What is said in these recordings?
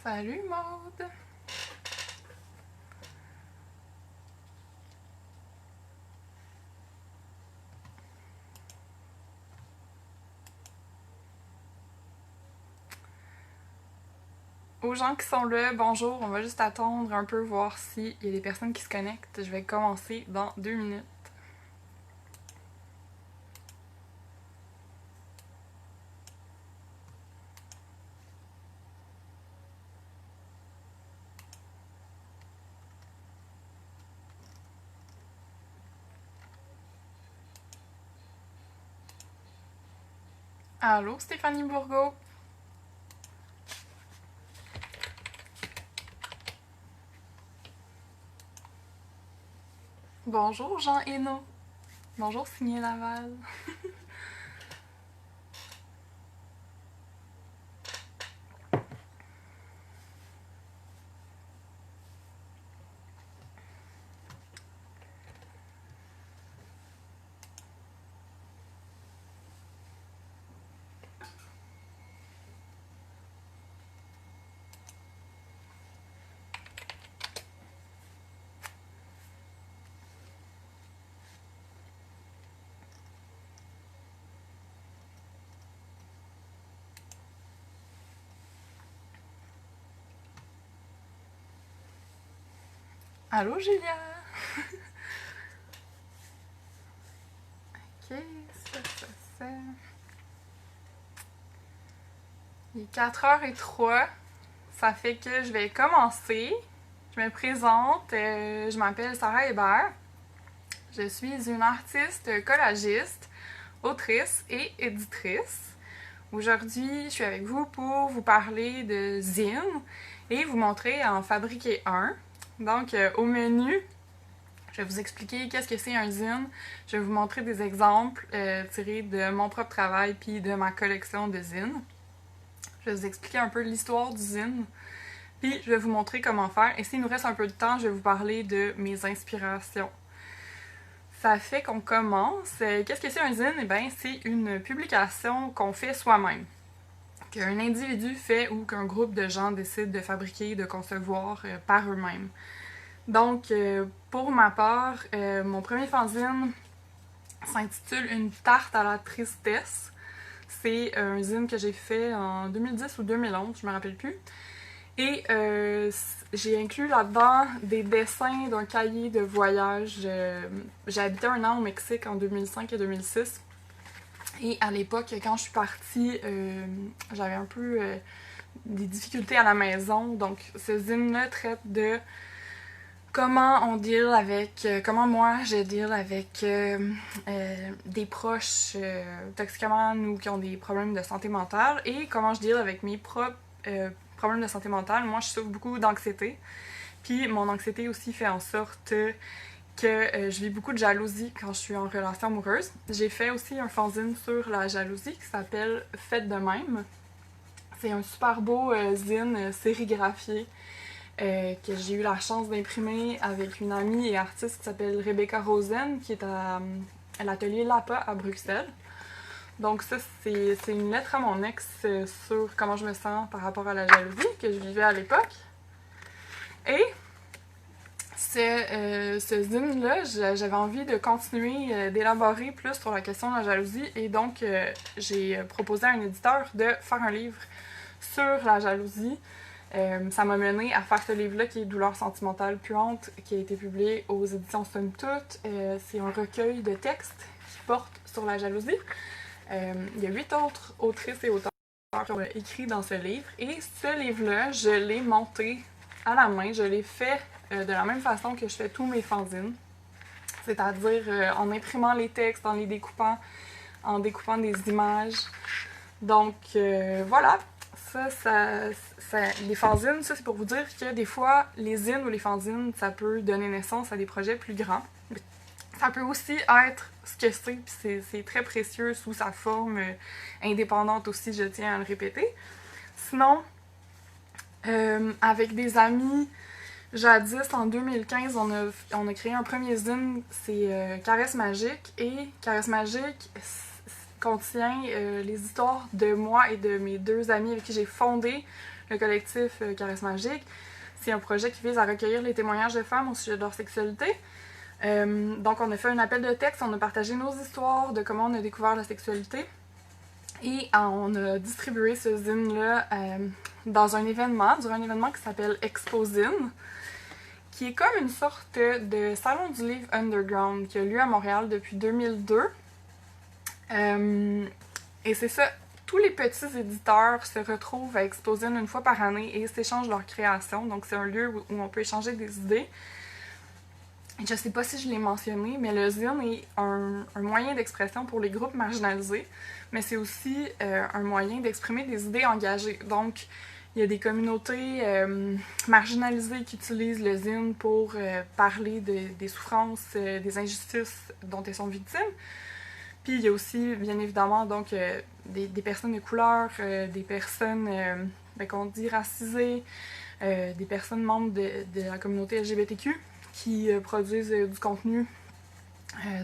Salut Maude! Aux gens qui sont là, bonjour, on va juste attendre un peu, voir s'il y a des personnes qui se connectent. Je vais commencer dans 2 minutes. Allô, Stéphanie Bourgault? Bonjour, Jean Hainaut. Bonjour, Signé Laval. Allô, Julia? Ok, ça. Il est 4h03. Ça fait que je vais commencer. Je me présente, je m'appelle Sarah Hébert. Je suis une artiste collagiste, autrice et éditrice. Aujourd'hui, je suis avec vous pour vous parler de zine et vous montrer à en fabriquer un. Donc, au menu, je vais vous expliquer qu'est-ce que c'est un zine. Je vais vous montrer des exemples tirés de mon propre travail puis de ma collection de zines. Je vais vous expliquer un peu l'histoire du zine. Puis, je vais vous montrer comment faire. Et s'il nous reste un peu de temps, je vais vous parler de mes inspirations. Ça fait qu'on commence. Qu'est-ce que c'est un zine? Eh bien, c'est une publication qu'on fait soi-même. Qu'un individu fait ou qu'un groupe de gens décide de fabriquer, de concevoir par eux-mêmes. Donc, pour ma part, mon premier fanzine s'intitule Une tarte à la tristesse. C'est un zine que j'ai fait en 2010 ou 2011, je me rappelle plus. Et j'ai inclus là-dedans des dessins d'un cahier de voyage. J'ai habité un an au Mexique en 2005 et 2006. Et à l'époque, quand je suis partie, j'avais un peu des difficultés à la maison. Donc, ce zine-là traite de comment on deal avec, comment moi je deal avec des proches toxicomanes ou qui ont des problèmes de santé mentale et comment je deal avec mes propres problèmes de santé mentale. Moi, je souffre beaucoup d'anxiété. Puis mon anxiété aussi fait en sorte que je vis beaucoup de jalousie quand je suis en relation amoureuse. J'ai fait aussi un fanzine sur la jalousie qui s'appelle Faites de même. C'est un super beau zine sérigraphié que j'ai eu la chance d'imprimer avec une amie et artiste qui s'appelle Rebecca Rosen, qui est à l'atelier Lapa à Bruxelles. Donc ça, c'est une lettre à mon ex sur comment je me sens par rapport à la jalousie que je vivais à l'époque. Et ce zine-là, j'avais envie de continuer d'élaborer plus sur la question de la jalousie et donc j'ai proposé à un éditeur de faire un livre sur la jalousie. Ça m'a mené à faire ce livre-là qui est Douleur sentimentale puante, qui a été publié aux éditions Somme Toute. C'est un recueil de textes qui porte sur la jalousie. Il y a 8 autres autrices et auteurs qui ont écrit dans ce livre. Et ce livre-là, je l'ai monté à la main. Je l'ai fait de la même façon que je fais tous mes fanzines. C'est-à-dire en imprimant les textes, en les découpant, en découpant des images. Donc voilà, les fanzines, ça c'est pour vous dire que des fois, les zines ou les fanzines, ça peut donner naissance à des projets plus grands. Ça peut aussi être ce que c'est, puis c'est très précieux sous sa forme indépendante aussi, je tiens à le répéter. Sinon, avec des amis, jadis, en 2015, on a créé un premier zine, c'est Caresse Magique. Et Caresse Magique, contient les histoires de moi et de mes 2 amis avec qui j'ai fondé le collectif Caresse Magique. C'est un projet qui vise à recueillir les témoignages de femmes au sujet de leur sexualité. Donc on a fait un appel de texte, on a partagé nos histoires de comment on a découvert la sexualité. Et on a distribué ce zine-là durant un événement qui s'appelle Exposine, qui est comme une sorte de salon du livre underground qui a lieu à Montréal depuis 2002. Et c'est ça, tous les petits éditeurs se retrouvent à Exposine une fois par année et s'échangent leurs créations. Donc c'est un lieu où on peut échanger des idées. Je sais pas si je l'ai mentionné, mais le zine est un moyen d'expression pour les groupes marginalisés, mais c'est aussi un moyen d'exprimer des idées engagées. Donc, il y a des communautés marginalisées qui utilisent le zine pour parler des souffrances, des injustices dont elles sont victimes. Puis il y a aussi, bien évidemment, donc des personnes de couleur, des personnes, qu'on dit racisées, des personnes membres de la communauté LGBTQ qui produisent du contenu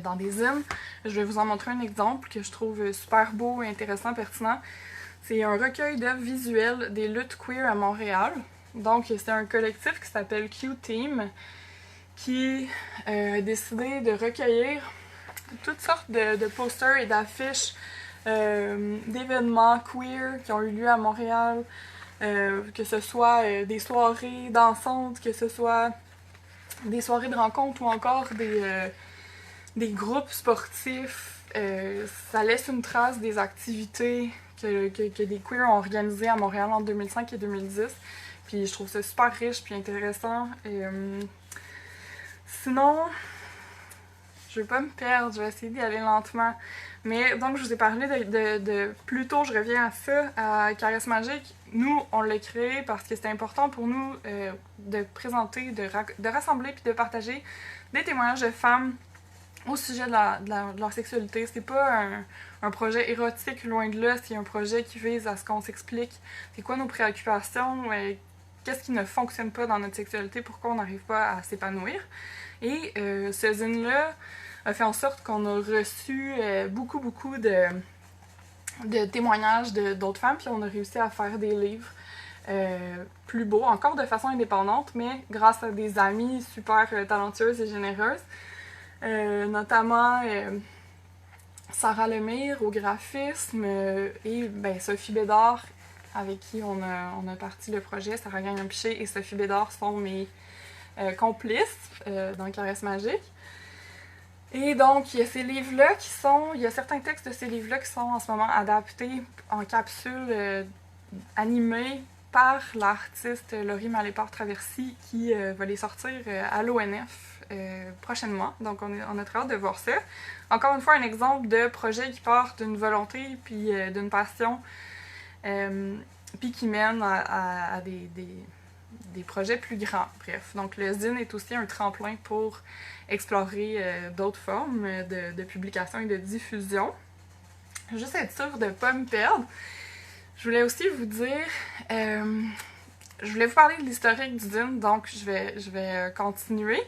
dans des zines. Je vais vous en montrer un exemple que je trouve super beau, intéressant, pertinent. C'est un recueil d'œuvres visuelles des luttes queer à Montréal. Donc, c'est un collectif qui s'appelle Q-Team qui a décidé de recueillir toutes sortes de posters et d'affiches d'événements queer qui ont eu lieu à Montréal, que ce soit des soirées dansantes, que ce soit des soirées de rencontres ou encore des groupes sportifs. Ça laisse une trace des activités que des queers ont organisées à Montréal en 2005 et 2010. Puis je trouve ça super riche puis intéressant. Sinon, je vais pas me perdre, je vais essayer d'y aller lentement. Mais donc, je vous ai parlé de plus tôt, je reviens à ça, à Caresse Magique. Nous, on l'a créé parce que c'était important pour nous de présenter, de rassembler puis de partager des témoignages de femmes au sujet de leur sexualité. C'est pas un projet érotique, loin de là, c'est un projet qui vise à ce qu'on s'explique c'est quoi nos préoccupations, qu'est-ce qui ne fonctionne pas dans notre sexualité, pourquoi on n'arrive pas à s'épanouir. Et ce zine-là a fait en sorte qu'on a reçu beaucoup de témoignages d'autres femmes, puis on a réussi à faire des livres plus beaux, encore de façon indépendante, mais grâce à des amies super talentueuses et généreuses, notamment Sarah Lemire au graphisme et Sophie Bédard, avec qui on a parti le projet. Sarah Gagnon-Piché et Sophie Bédard sont mes complices dans Caresse Magique. Et donc, il y a ces livres-là il y a certains textes de ces livres-là qui sont en ce moment adaptés en capsules animées par l'artiste Laurie Malépart-Traversy qui va les sortir à l'ONF prochainement. Donc, on a très hâte de voir ça. Encore une fois, un exemple de projet qui part d'une volonté puis d'une passion puis qui mène à des projets plus grands. Bref, donc le zine est aussi un tremplin pour explorer d'autres formes de publication et de diffusion. Juste être sûre de ne pas me perdre, je voulais aussi vous dire, je voulais vous parler de l'historique du zine, donc je vais continuer.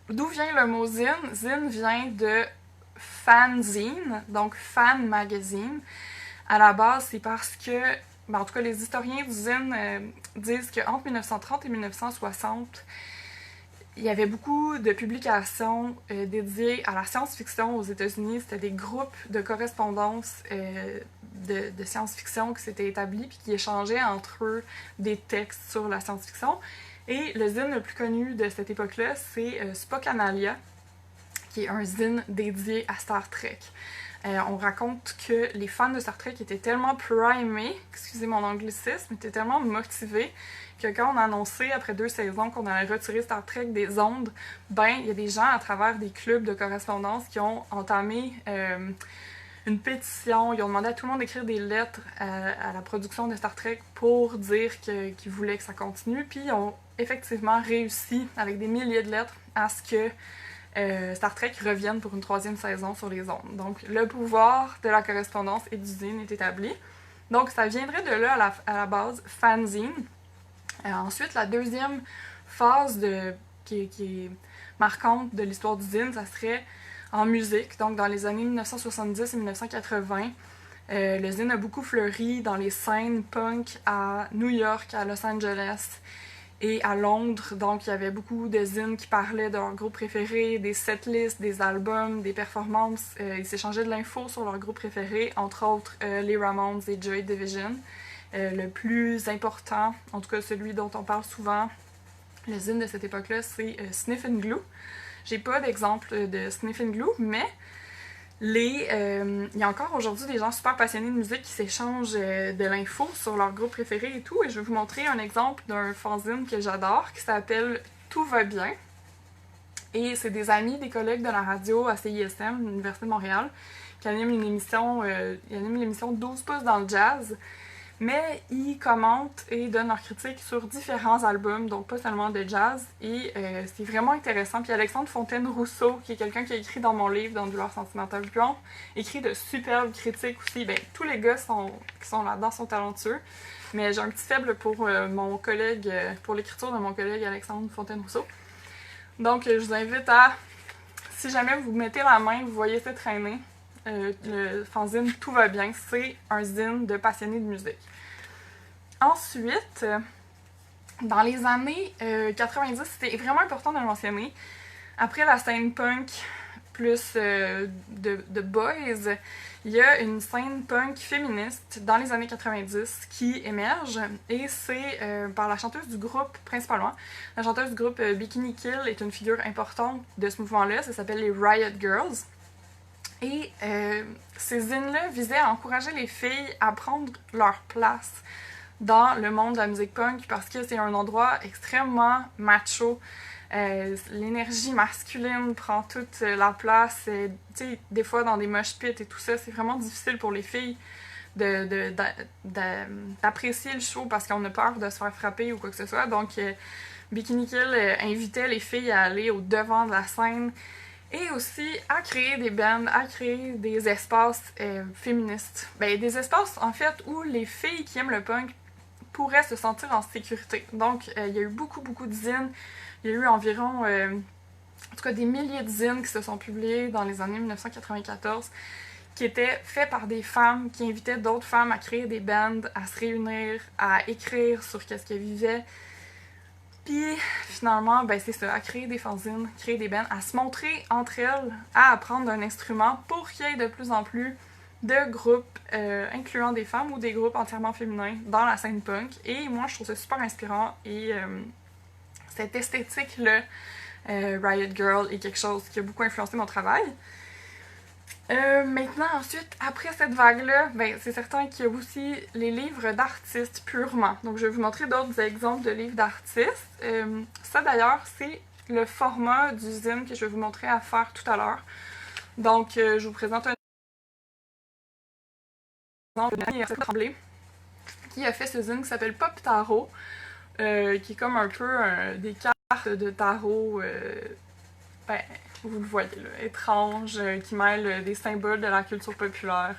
D'où vient le mot zine? Zine vient de fanzine, donc fan magazine. À la base, c'est parce que en tout cas, les historiens du zine disent qu'entre 1930 et 1960, il y avait beaucoup de publications dédiées à la science-fiction aux États-Unis. C'était des groupes de correspondance de science-fiction qui s'étaient établis puis qui échangeaient entre eux des textes sur la science-fiction. Et le zine le plus connu de cette époque-là, c'est Spockanalia, qui est un zine dédié à Star Trek. On raconte que les fans de Star Trek étaient tellement primés, excusez mon anglicisme, étaient tellement motivés que quand on a annoncé après 2 saisons qu'on allait retirer Star Trek des ondes, il y a des gens à travers des clubs de correspondance qui ont entamé une pétition, ils ont demandé à tout le monde d'écrire des lettres à la production de Star Trek pour dire qu'ils voulaient que ça continue, puis ils ont effectivement réussi, avec des milliers de lettres, à ce que Star Trek revienne pour une 3e saison sur les ondes. Donc, le pouvoir de la correspondance et du zine est établi. Donc, ça viendrait de là à la base, fanzine. Ensuite, la deuxième phase qui est marquante de l'histoire du zine, ça serait en musique, donc dans les années 1970 et 1980. Le zine a beaucoup fleuri dans les scènes punk à New York, à Los Angeles et à Londres. Donc il y avait beaucoup de zines qui parlaient de leurs groupes préférés, des setlists, des albums, des performances. Ils s'échangeaient de l'info sur leurs groupes préférés, entre autres les Ramones et Joy Division. Le plus important, en tout cas celui dont on parle souvent, le zine de cette époque-là, c'est Sniff and Glue. J'ai pas d'exemple de Sniff and Glue, mais il y a encore aujourd'hui des gens super passionnés de musique qui s'échangent de l'info sur leur groupe préféré et tout. Et je vais vous montrer un exemple d'un fanzine que j'adore qui s'appelle Tout va bien. Et c'est des amis, des collègues de la radio à CISM, l'Université de Montréal, qui animent une émission, ils animent l'émission 12 pouces dans le jazz. Mais ils commentent et donnent leurs critiques sur différents albums, donc pas seulement de jazz, et c'est vraiment intéressant. Puis Alexandre Fontaine-Rousseau, qui est quelqu'un qui a écrit dans mon livre, dans Douleur sentimentale puante, écrit de superbes critiques aussi. Ben, tous les gars qui sont là-dedans sont talentueux, mais j'ai un petit faible pour mon collègue, pour l'écriture de mon collègue Alexandre Fontaine-Rousseau. Donc je vous invite à, si jamais vous mettez la main, vous voyez ça traîner, le fanzine Tout va bien, c'est un zine de passionnés de musique. Ensuite, dans les années 90, c'était vraiment important de le mentionner. Après la scène punk plus de boys, il y a une scène punk féministe dans les années 90 qui émerge, et c'est par la chanteuse du groupe principalement. La chanteuse du groupe Bikini Kill est une figure importante de ce mouvement-là, ça s'appelle les Riot Girls. Et ces zines-là visaient à encourager les filles à prendre leur place dans le monde de la musique punk parce que c'est un endroit extrêmement macho. L'énergie masculine prend toute la place. Tu sais, des fois dans des mosh pits et tout ça, c'est vraiment difficile pour les filles d'apprécier le show parce qu'on a peur de se faire frapper ou quoi que ce soit. Donc, Bikini Kill invitait les filles à aller au devant de la scène et aussi à créer des bands, à créer des espaces féministes. Ben, des espaces, en fait, où les filles qui aiment le punk pourraient se sentir en sécurité. Donc, il y a eu beaucoup de zines. Il y a eu environ, en tout cas, des milliers de zines qui se sont publiés dans les années 1994, qui étaient faits par des femmes qui invitaient d'autres femmes à créer des bands, à se réunir, à écrire sur qu'est-ce qu'elles vivaient. Puis, finalement, ben c'est ça, à créer des fanzines, créer des bands, à se montrer entre elles, à apprendre un instrument pour qu'il y ait de plus en plus de groupes incluant des femmes ou des groupes entièrement féminins dans la scène punk. Et moi, je trouve ça super inspirant et cette esthétique-là, Riot Girl, est quelque chose qui a beaucoup influencé mon travail. Maintenant, ensuite, après cette vague-là, ben, c'est certain qu'il y a aussi les livres d'artistes purement. Donc, je vais vous montrer d'autres exemples de livres d'artistes. Ça, d'ailleurs, c'est le format du zine que je vais vous montrer à faire tout à l'heure. Donc, je vous présente un exemple de Tremblay qui a fait ce zine qui s'appelle Pop Tarot, qui est comme un peu des cartes de tarot, ben, vous le voyez là, étranges, qui mêlent des symboles de la culture populaire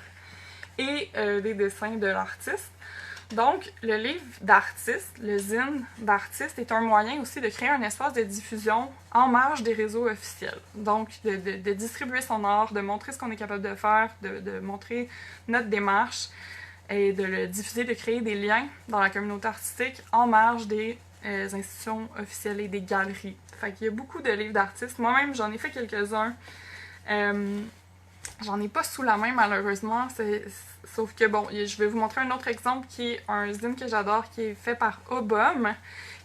et des dessins de l'artiste. Donc, le livre d'artiste, le zine d'artiste, est un moyen aussi de créer un espace de diffusion en marge des réseaux officiels. Donc, de distribuer son art, de montrer ce qu'on est capable de faire, de montrer notre démarche et de le diffuser, de créer des liens dans la communauté artistique en marge des institutions officielles et des galeries. Fait qu'il y a beaucoup de livres d'artistes. Moi-même, j'en ai fait quelques-uns. J'en ai pas sous la main, malheureusement. Sauf que, bon, je vais vous montrer un autre exemple qui est un zine que j'adore, qui est fait par Obom,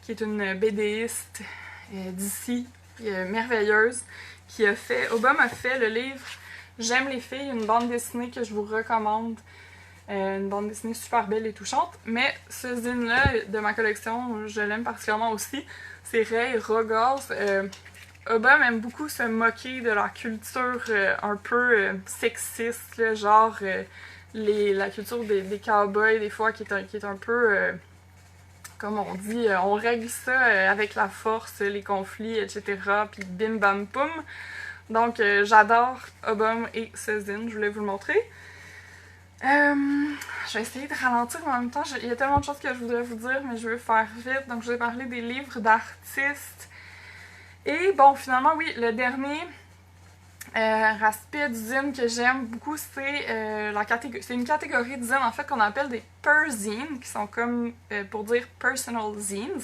qui est une BDiste d'ici, merveilleuse, qui a fait... Obom a fait le livre J'aime les filles, une bande dessinée que je vous recommande. Une bande dessinée super belle et touchante. Mais ce zine-là, de ma collection, je l'aime particulièrement aussi. C'est Ray Rogers. Obama aime beaucoup se moquer de la culture un peu sexiste, là, genre la culture des cowboys, des fois, qui est un peu, comme on dit, on règle ça avec la force, les conflits, etc. Puis bim bam poum. Donc, j'adore Obama et ce zine, je voulais vous le montrer. Je vais essayer de ralentir, mais en même temps, il y a tellement de choses que je voudrais vous dire, mais je veux faire vite. Donc, je vais parler des livres d'artistes. Et bon, finalement, oui, le dernier L'aspect du zine que j'aime beaucoup, c'est c'est une catégorie de zine en fait qu'on appelle des per-zines, qui sont comme pour dire personal zines.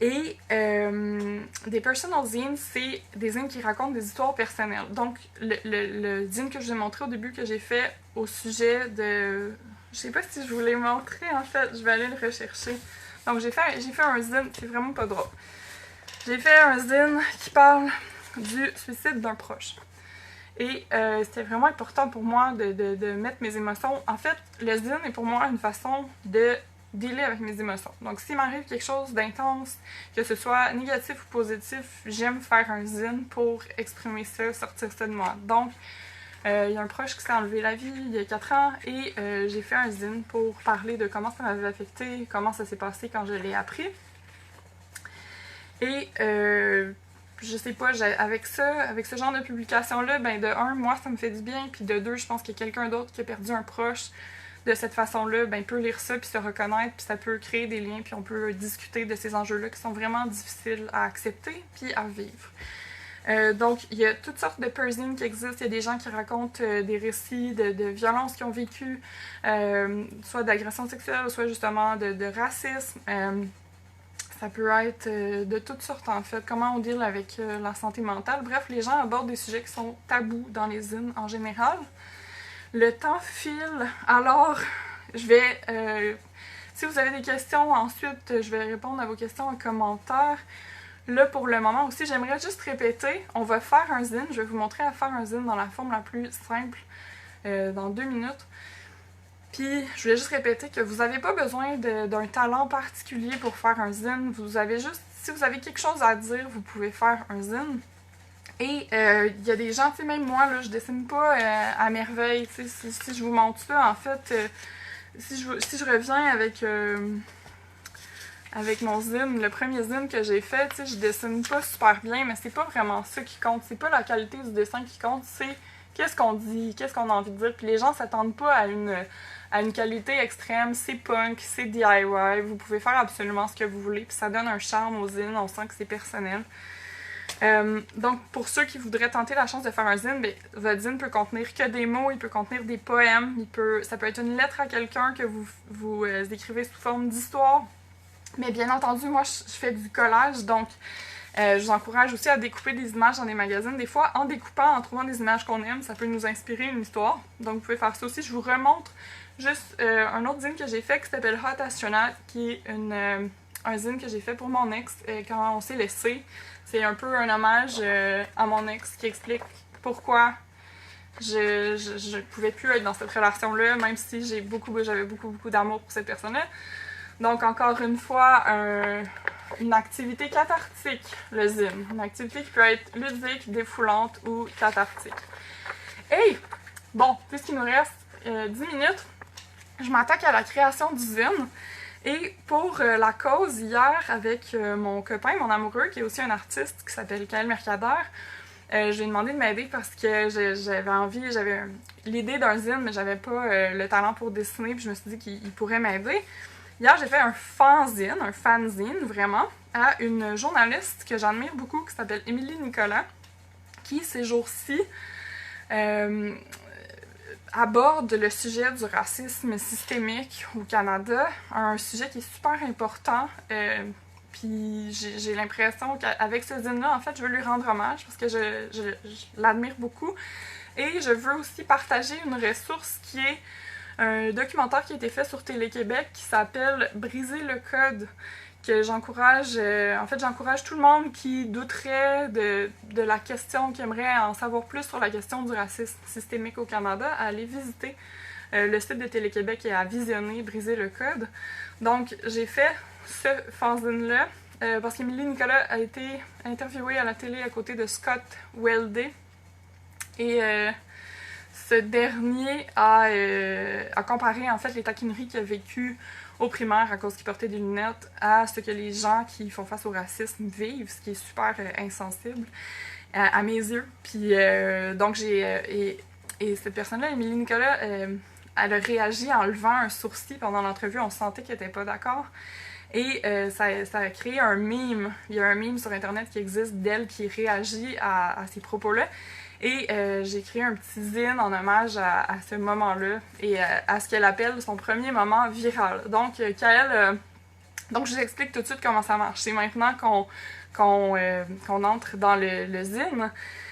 Et des personal zines, c'est des zines qui racontent des histoires personnelles. Donc, le zine que je vous ai montré au début, que j'ai fait au sujet de... Je sais pas si je vous l'ai montré, en fait. Je vais aller le rechercher. Donc, j'ai fait un zine qui est vraiment pas drôle. J'ai fait un zine qui parle du suicide d'un proche. Et c'était vraiment important pour moi de mettre mes émotions. En fait, le zine est pour moi une façon de dealer avec mes émotions. Donc, s'il m'arrive quelque chose d'intense, que ce soit négatif ou positif, j'aime faire un zine pour exprimer ça, sortir ça de moi. Donc, il y a un proche qui s'est enlevé la vie il y a 4 ans et j'ai fait un zine pour parler de comment ça m'avait affecté, comment ça s'est passé quand je l'ai appris. Et je sais pas, avec ce genre de publication-là, ben de un, moi ça me fait du bien, puis de deux, je pense qu'il y a quelqu'un d'autre qui a perdu un proche de cette façon-là, ben peut lire ça puis se reconnaître, puis ça peut créer des liens, puis on peut discuter de ces enjeux-là qui sont vraiment difficiles à accepter puis à vivre. Donc, il y a toutes sortes de persons qui existent. Il y a des gens qui racontent des récits de violences qu'ils ont vécues, soit d'agression sexuelle, soit justement de racisme. Ça peut être de toutes sortes, en fait. Comment on deal avec la santé mentale. Bref, les gens abordent des sujets qui sont tabous dans les zines en général. Le temps file, alors je vais... si vous avez des questions, ensuite, je vais répondre à vos questions en commentaire. Là, pour le moment aussi, j'aimerais juste répéter, on va faire un zine. Je vais vous montrer à faire un zine dans la forme la plus simple dans 2 minutes. Puis, je voulais juste répéter que vous n'avez pas besoin d'un talent particulier pour faire un zine. Vous avez juste, si vous avez quelque chose à dire, vous pouvez faire un zine. Et il y a des gens, tu sais, même moi, là, je dessine pas à merveille. Tu sais, si je vous montre ça, en fait, si je reviens avec mon zine, le premier zine que j'ai fait, tu sais, je dessine pas super bien, mais c'est pas vraiment ça qui compte. C'est pas la qualité du dessin qui compte, c'est qu'est-ce qu'on dit, qu'est-ce qu'on a envie de dire. Puis les gens s'attendent pas à une qualité extrême, c'est punk, c'est DIY, vous pouvez faire absolument ce que vous voulez, puis ça donne un charme aux zines, on sent que c'est personnel. Donc, pour ceux qui voudraient tenter la chance de faire un zine, ben, votre zine peut contenir que des mots, il peut contenir des poèmes, ça peut être une lettre à quelqu'un que vous écrivez sous forme d'histoire. Mais bien entendu, moi, je fais du collage, donc je vous encourage aussi à découper des images dans des magazines. Des fois, en découpant, en trouvant des images qu'on aime, ça peut nous inspirer une histoire. Donc, vous pouvez faire ça aussi. Je vous remontre juste un autre zine que j'ai fait qui s'appelle Hot Astronaut, qui est un zine que j'ai fait pour mon ex quand on s'est laissé. C'est un peu un hommage à mon ex qui explique pourquoi je pouvais plus être dans cette relation-là, même si j'avais beaucoup d'amour pour cette personne-là. Donc, encore une fois, une activité cathartique, le zine. Une activité qui peut être ludique, défoulante ou cathartique. Et, bon, puisqu'il nous reste 10 minutes, je m'attaque à la création du zine. Et pour la cause, hier, avec mon copain, mon amoureux, qui est aussi un artiste, qui s'appelle Kael Mercader, je lui ai demandé de m'aider parce que j'avais l'idée d'un zine, mais j'avais pas le talent pour dessiner, puis je me suis dit qu'il pourrait m'aider. Hier, j'ai fait un fanzine, vraiment, à une journaliste que j'admire beaucoup, qui s'appelle Émilie Nicolas, qui, ces jours-ci, aborde le sujet du racisme systémique au Canada, un sujet qui est super important. Puis j'ai l'impression qu'avec ce zine-là, en fait, je veux lui rendre hommage parce que je l'admire beaucoup. Et je veux aussi partager une ressource qui est un documentaire qui a été fait sur Télé-Québec qui s'appelle « Briser le code », que j'encourage, j'encourage tout le monde qui douterait de la question, qui aimerait en savoir plus sur la question du racisme systémique au Canada, à aller visiter le site de Télé-Québec et à visionner « Briser le code ». Donc, j'ai fait ce fanzine-là parce qu'Émilie Nicolas a été interviewée à la télé à côté de Scott Weldey. Et ce dernier a comparé en fait les taquineries qu'il a vécues au primaire à cause qu'il portait des lunettes à ce que les gens qui font face au racisme vivent, ce qui est super insensible à mes yeux. Puis donc et cette personne-là, Émilie Nicolas, elle a réagi en levant un sourcil pendant l'entrevue. On sentait qu'elle n'était pas d'accord. Et ça a créé un meme. Il y a un meme sur Internet qui existe d'elle qui réagit à ces propos-là. Et j'ai créé un petit zine en hommage à ce moment-là et à ce qu'elle appelle son premier moment viral. Donc, donc je vous explique tout de suite comment ça marche. C'est maintenant qu'on entre dans le zine,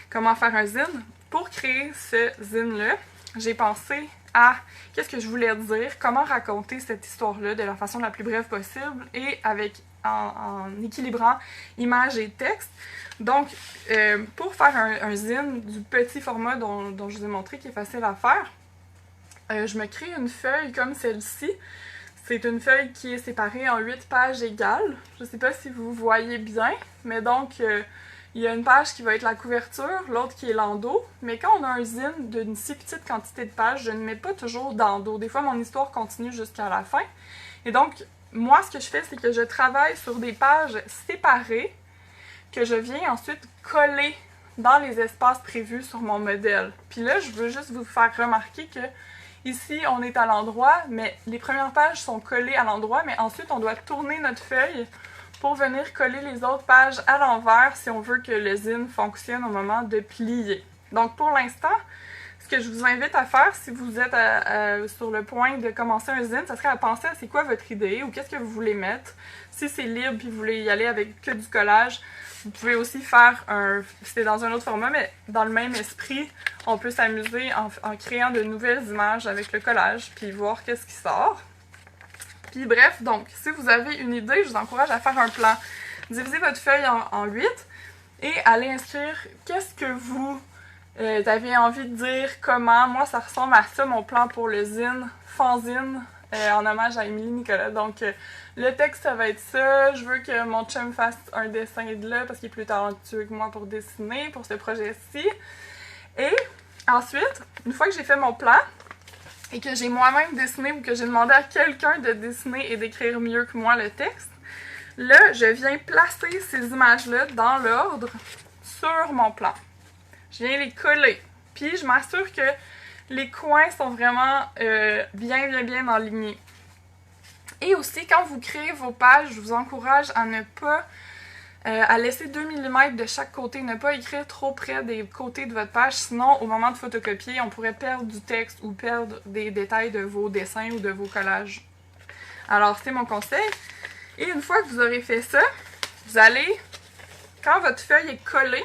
comment faire un zine. Pour créer ce zine-là, j'ai pensé à qu'est-ce que je voulais dire, comment raconter cette histoire-là de la façon la plus brève possible et en équilibrant images et texte. Donc, pour faire un zine du petit format dont je vous ai montré, qui est facile à faire, je me crée une feuille comme celle-ci. C'est une feuille qui est séparée en 8 pages égales. Je ne sais pas si vous voyez bien, mais donc, il y a une page qui va être la couverture, l'autre qui est l'endos. Mais quand on a un zine d'une si petite quantité de pages, je ne mets pas toujours d'endos. Des fois, mon histoire continue jusqu'à la fin. Et donc, moi, ce que je fais, c'est que je travaille sur des pages séparées que je viens ensuite coller dans les espaces prévus sur mon modèle. Puis là, je veux juste vous faire remarquer que ici, on est à l'endroit, mais les premières pages sont collées à l'endroit, mais ensuite, on doit tourner notre feuille pour venir coller les autres pages à l'envers si on veut que le zine fonctionne au moment de plier. Donc, pour l'instant, ce que je vous invite à faire, si vous êtes sur le point de commencer un zine, ça serait à penser à c'est quoi votre idée ou qu'est-ce que vous voulez mettre. Si c'est libre et vous voulez y aller avec que du collage, vous pouvez aussi faire c'est dans un autre format, mais dans le même esprit, on peut s'amuser en créant de nouvelles images avec le collage, puis voir qu'est-ce qui sort. Puis bref, donc, si vous avez une idée, je vous encourage à faire un plan. Divisez votre feuille en 8 et allez inscrire qu'est-ce que vous avez envie de dire, comment. Moi, ça ressemble à ça, mon plan pour le zine, fanzine, en hommage à Émilie Nicolas. Donc, le texte, ça va être ça. Je veux que mon chum fasse un dessin de là parce qu'il est plus talentueux que moi pour dessiner, pour ce projet-ci. Et ensuite, une fois que j'ai fait mon plan et que j'ai moi-même dessiné ou que j'ai demandé à quelqu'un de dessiner et d'écrire mieux que moi le texte, là, je viens placer ces images-là dans l'ordre sur mon plan. Je viens les coller. Puis, je m'assure que les coins sont vraiment bien alignés. Et aussi, quand vous créez vos pages, je vous encourage à ne pas à laisser 2 mm de chaque côté, ne pas écrire trop près des côtés de votre page, sinon au moment de photocopier, on pourrait perdre du texte ou perdre des détails de vos dessins ou de vos collages. Alors, c'est mon conseil. Et une fois que vous aurez fait ça, vous allez, quand votre feuille est collée,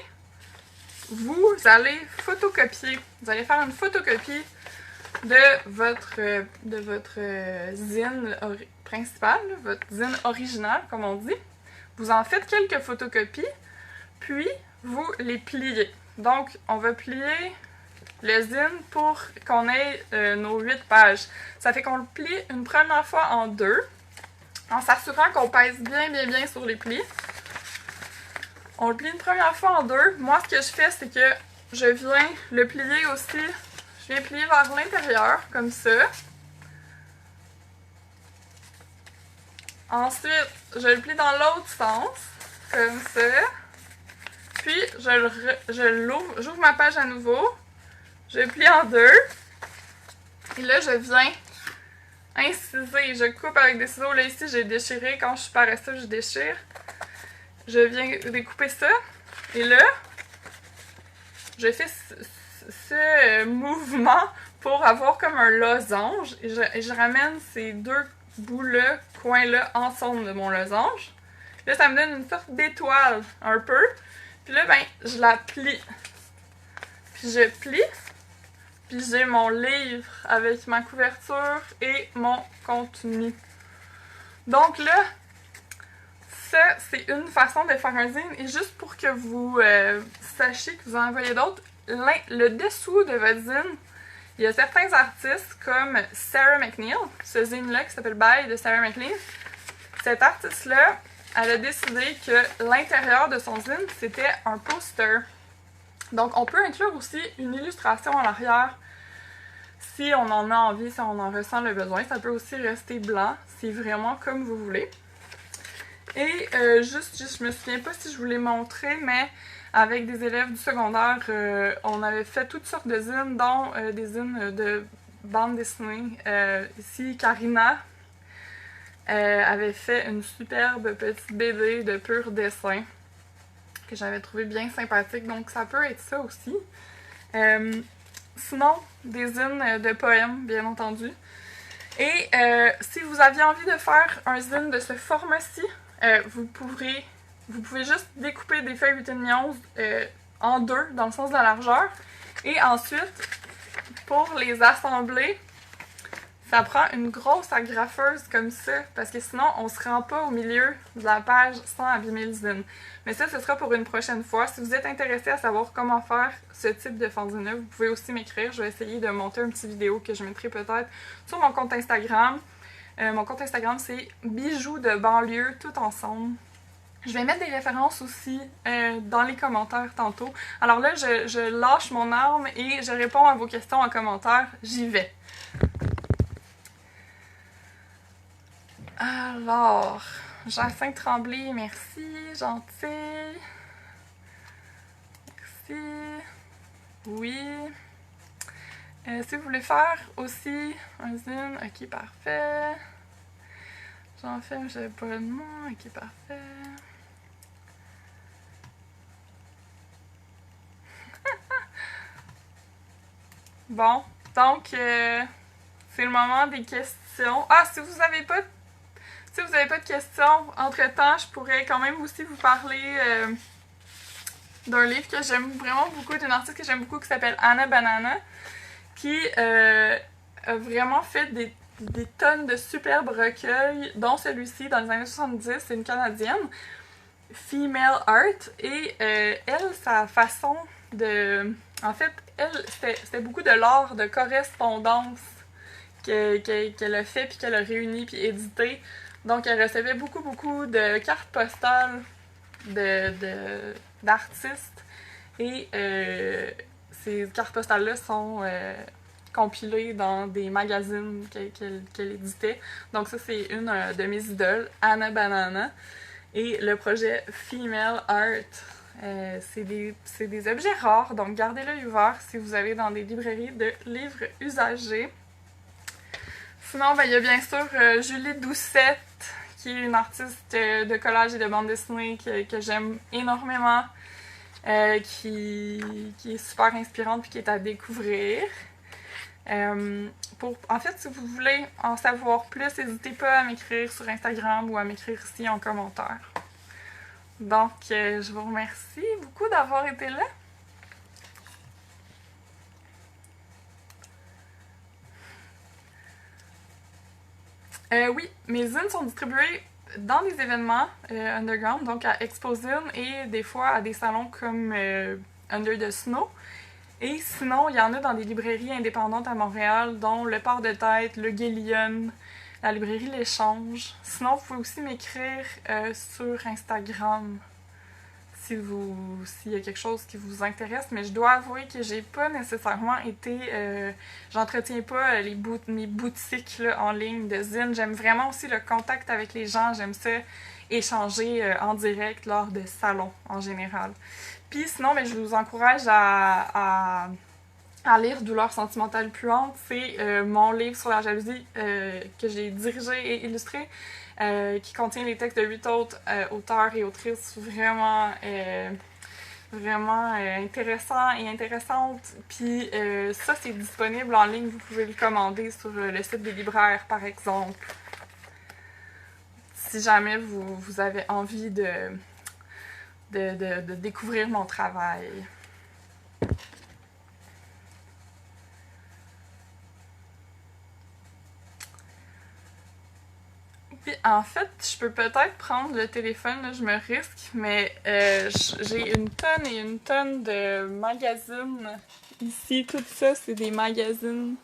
vous allez photocopier. Vous allez faire une photocopie de votre zine principal, votre zine original, comme on dit. Vous en faites quelques photocopies, puis vous les pliez. Donc, on va plier le zine pour qu'on ait nos 8 pages. Ça fait qu'on le plie une première fois en 2, en s'assurant qu'on pèse bien sur les plis. On le plie une première fois en 2. Moi, ce que je fais, c'est que je viens le plier aussi. Je viens plier vers l'intérieur, comme ça. Ensuite, je le plie dans l'autre sens, comme ça. Puis, j'ouvre ma page à nouveau. Je plie en 2. Et là, je viens inciser. Je coupe avec des ciseaux. Là, ici, j'ai déchiré. Quand je suis paresseuse, je déchire. Je viens découper ça. Et là, je fais ce mouvement pour avoir comme un losange. Et je ramène ces deux bouts-là, coins-là, ensemble de mon losange. Là, ça me donne une sorte d'étoile, un peu. Puis là, ben, je la plie. Puis je plie. Puis j'ai mon livre avec ma couverture et mon contenu. Donc là, ça, c'est une façon de faire un zine. Et juste pour que vous sachiez que vous en voyez d'autres, le dessous de votre zine, il y a certains artistes comme Sarah McNeil, ce zine-là qui s'appelle Bye de Sarah McNeil. Cette artiste-là, elle a décidé que l'intérieur de son zine, c'était un poster. Donc, on peut inclure aussi une illustration en arrière si on en a envie, si on en ressent le besoin. Ça peut aussi rester blanc, c'est vraiment comme vous voulez. Et je me souviens pas si je vous l'ai montré, mais avec des élèves du secondaire, on avait fait toutes sortes de zines, dont des zines de bande dessinée. Ici, Karina avait fait une superbe petite BD de pur dessin que j'avais trouvé bien sympathique, donc ça peut être ça aussi. Sinon, des zines de poèmes, bien entendu. Et si vous aviez envie de faire un zine de ce format-ci, vous pouvez juste découper des feuilles 8,5 en deux, dans le sens de la largeur. Et ensuite, pour les assembler, ça prend une grosse agrafeuse comme ça, parce que sinon, on se rend pas au milieu de la page sans abîmer le zine. Mais ça, ce sera pour une prochaine fois. Si vous êtes intéressé à savoir comment faire ce type de fanzine, vous pouvez aussi m'écrire. Je vais essayer de monter une petite vidéo que je mettrai peut-être sur mon compte Instagram. Mon compte Instagram, c'est bijoux de banlieue, tout ensemble. Je vais mettre des références aussi dans les commentaires tantôt. Alors là, je lâche mon arme et je réponds à vos questions en commentaire. J'y vais. Alors, Jacinthe Tremblay, merci, gentil. Merci. Oui. Si vous voulez faire aussi un zine, ok, parfait. J'en fais, mais j'avais pas le nom, ok, parfait. Bon, donc, c'est le moment des questions. Ah, si vous avez pas de questions, entre-temps, je pourrais quand même aussi vous parler d'un livre que j'aime vraiment beaucoup, d'une artiste que j'aime beaucoup qui s'appelle Anna Banana, qui a vraiment fait des tonnes de superbes recueils, dont celui-ci dans les années 70, c'est une Canadienne, Female Art, et elle, sa façon de... En fait, elle, c'était beaucoup de l'art de correspondance qu'elle a fait, puis qu'elle a réuni, puis édité. Donc, elle recevait beaucoup de cartes postales d'artistes. Et ces cartes postales-là sont compilées dans des magazines qu'elle éditait. Donc, ça, c'est une de mes idoles, Anna Banana. Et le projet Female Art, c'est des objets rares, donc gardez l'œil ouvert si vous allez dans des librairies de livres usagés. Sinon, ben, il y a bien sûr Julie Doucette, qui est une artiste de collage et de bande dessinée que j'aime énormément, qui est super inspirante et qui est à découvrir. En fait, si vous voulez en savoir plus, n'hésitez pas à m'écrire sur Instagram ou à m'écrire ici en commentaire. Donc, je vous remercie beaucoup d'avoir été là. Oui, mes zines sont distribuées dans des événements underground, donc à Exposine et des fois à des salons comme Under the Snow. Et sinon, il y en a dans des librairies indépendantes à Montréal, dont Le Port de Tête, Le Guélion, la librairie L'Échange. Sinon, vous pouvez aussi m'écrire sur Instagram s'il y a quelque chose qui vous intéresse, mais je dois avouer que j'ai pas nécessairement été... j'entretiens pas mes boutiques là, en ligne de zine. J'aime vraiment aussi le contact avec les gens, j'aime ça échanger en direct lors de salons en général. Puis sinon, ben, je vous encourage à lire Douleur sentimentale puante. C'est mon livre sur la jalousie que j'ai dirigé et illustré, qui contient les textes de 8 autres auteurs et autrices vraiment intéressants et intéressantes. Puis ça, c'est disponible en ligne. Vous pouvez le commander sur le site des libraires, par exemple. Si jamais vous avez envie de découvrir mon travail. Puis en fait, je peux peut-être prendre le téléphone, là, je me risque, mais j'ai une tonne de magazines ici. Tout ça, c'est des magazines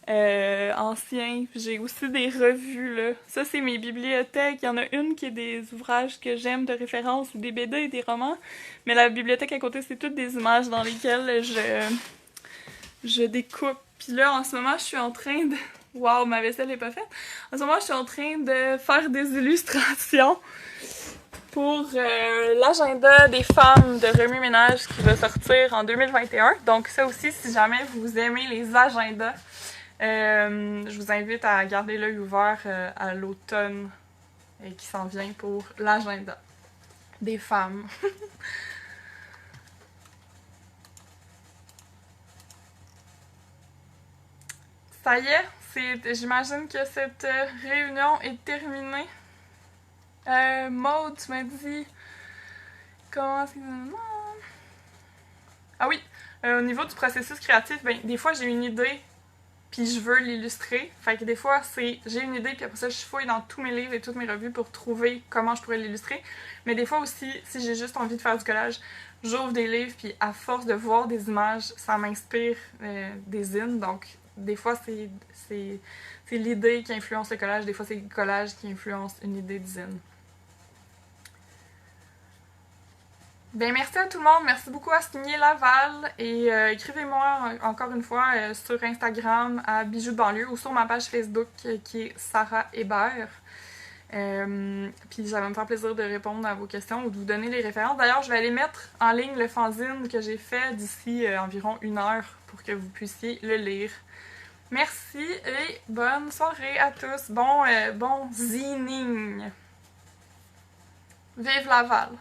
anciens. J'ai aussi des revues, là. Ça, c'est mes bibliothèques. Il y en a une qui est des ouvrages que j'aime de référence, ou des BD et des romans. Mais la bibliothèque à côté, c'est toutes des images dans lesquelles je découpe. Puis là, en ce moment, je suis en train de... Waouh, ma vaisselle n'est pas faite. En ce moment, je suis en train de faire des illustrations pour l'agenda des femmes de Remue Ménage qui va sortir en 2021. Donc ça aussi, si jamais vous aimez les agendas, je vous invite à garder l'œil ouvert à l'automne qui s'en vient pour l'agenda des femmes. Ça y est, j'imagine que cette réunion est terminée. Maud, tu m'as dit comment c'est... Ah oui, au niveau du processus créatif, ben des fois j'ai une idée puis je veux l'illustrer. Fait que des fois j'ai une idée puis après ça je fouille dans tous mes livres et toutes mes revues pour trouver comment je pourrais l'illustrer. Mais des fois aussi, si j'ai juste envie de faire du collage, j'ouvre des livres puis à force de voir des images, ça m'inspire des zines. Donc des fois c'est l'idée qui influence le collage, des fois c'est le collage qui influence une idée de zine. Ben merci à tout le monde, merci beaucoup à Signer Laval et écrivez-moi encore une fois sur Instagram à Bijoux de banlieue ou sur ma page Facebook qui est Sarah Hébert. Puis ça va me faire plaisir de répondre à vos questions ou de vous donner les références. D'ailleurs, je vais aller mettre en ligne le fanzine que j'ai fait d'ici environ 1 heure pour que vous puissiez le lire. Merci et bonne soirée à tous. Bon zining. Vive Laval!